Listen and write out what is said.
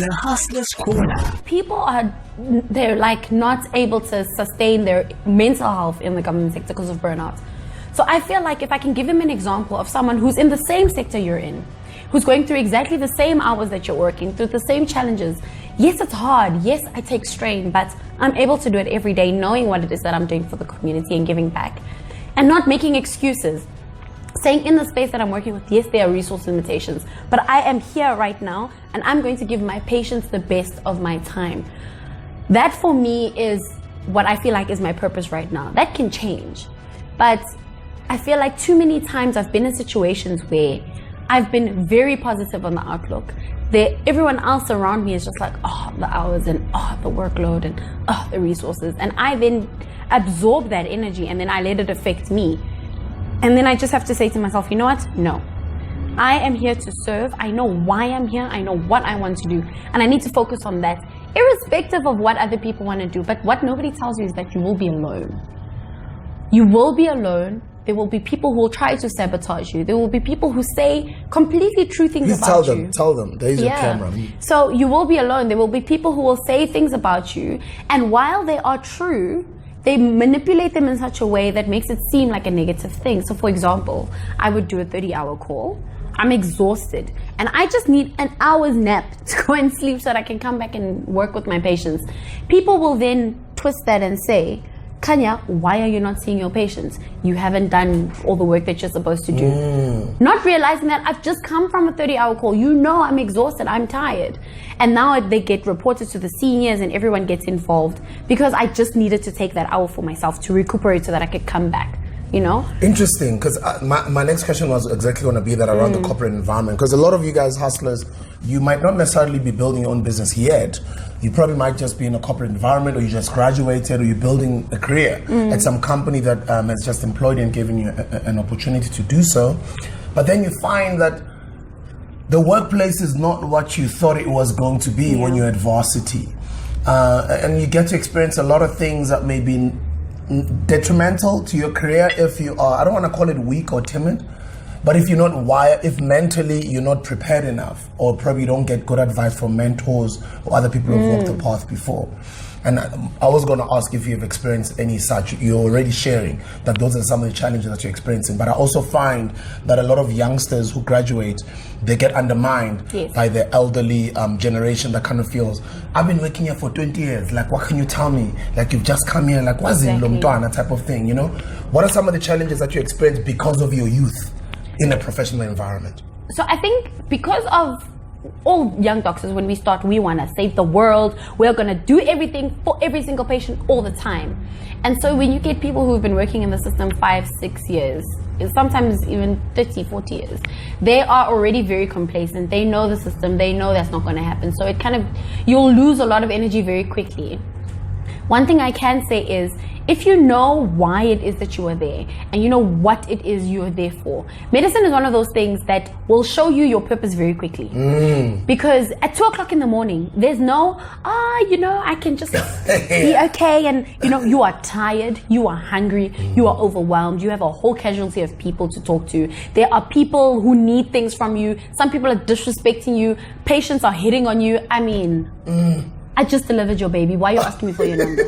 The Hustler's Corner. People they're like not able to sustain their mental health in the government sector because of burnout. So I feel like if I can give them an example of someone who's in the same sector you're in, who's going through exactly the same hours that you're working, through the same challenges. Yes, it's hard. Yes, I take strain, but I'm able to do it every day, knowing what it is that I'm doing for the community and giving back. And not making excuses. Saying in the space that I'm working with, yes, there are resource limitations, but I am here right now and I'm going to give my patients the best of my time. That for me is what I feel like is my purpose right now. That can change. But I feel like too many times I've been in situations where I've been very positive on the outlook. Everyone else around me is just like, oh, the hours and oh, the workload and oh, the resources. And I then absorb that energy and then I let it affect me. And then I just have to say to myself, you know what? No. I am here to serve. I know why I'm here. I know what I want to do. And I need to focus on that, irrespective of what other people want to do. But what nobody tells you is that you will be alone. You will be alone. There will be people who will try to sabotage you. There will be people who say completely true things about you. Tell them. There's your camera. So you will be alone. There will be people who will say things about you. And while they are true, they manipulate them in such a way that makes it seem like a negative thing. So for example, I would do a 30-hour call. I'm exhausted. And I just need an hour's nap to go and sleep so that I can come back and work with my patients. People will then twist that and say, Khanya, why are you not seeing your patients? You haven't done all the work that you're supposed to do. Not realizing that I've just come from a 30-hour call. You know I'm exhausted, I'm tired. And now they get reported to the seniors and everyone gets involved because I just needed to take that hour for myself to recuperate so that I could come back. You know? Interesting, because my next question was exactly going to be that around the corporate environment. Because a lot of you guys hustlers, you might not necessarily be building your own business yet. You probably might just be in a corporate environment, or you just graduated, or you're building a career at some company that has just employed you and given you an opportunity to do so. But then you find that the workplace is not what you thought it was going to be when you're at varsity. And you get to experience a lot of things that may be detrimental to your career if you are, I don't want to call it weak or timid, but if you're not wired, if mentally you're not prepared enough, or probably you don't get good advice from mentors or other people who've walked the path before. And I was going to ask if you've experienced any such. You're already sharing that those are some of the challenges that you're experiencing. But I also find that a lot of youngsters who graduate, they get undermined by the elderly generation that kind of feels, I've been working here for 20 years. Like, what can you tell me? Like, you've just come here. Like, what's in Lomtwana type of thing, you know? What are some of the challenges that you experience because of your youth in a professional environment? So I think because of all young doctors, when we start, we want to save the world. We're going to do everything for every single patient all the time. And so when you get people who've been working in the system 5-6 years, sometimes even 30-40 years, they are already very complacent. They know the system. They know that's not going to happen. So it kind of, you'll lose a lot of energy very quickly. One thing I can say is, if you know why it is that you are there and you know what it is you are there for, medicine is one of those things that will show you your purpose very quickly. Because at 2 o'clock in the morning, there's no, I can just be okay. And, you are tired, you are hungry, you are overwhelmed, you have a whole casualty of people to talk to. There are people who need things from you. Some people are disrespecting you. Patients are hitting on you. I mean, I just delivered your baby. Why are you asking me for your number?